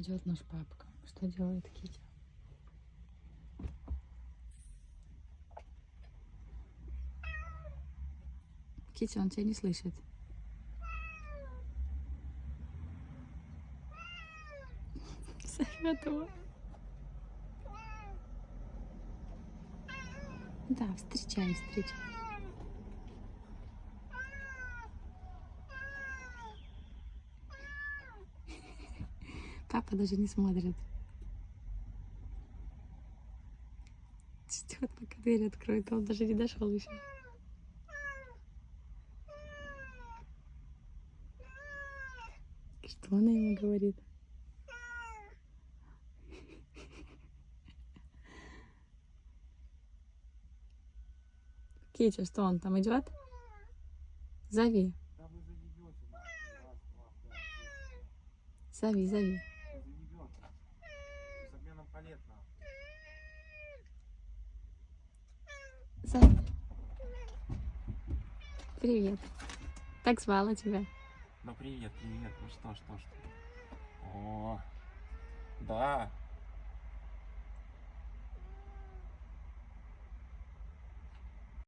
Идет наш папка. Что делает Китя? Китя, он тебя не слышит. Зовет его. Да, встречай, встречай. Папа даже не смотрит. Ждет, пока дверь откроет, он даже не дошел еще. Что она ему говорит? Китя, что он там идет? Зови. Зови, зови. Зови. Привет. Так звала тебя. Ну привет, привет. Ну что. О, да.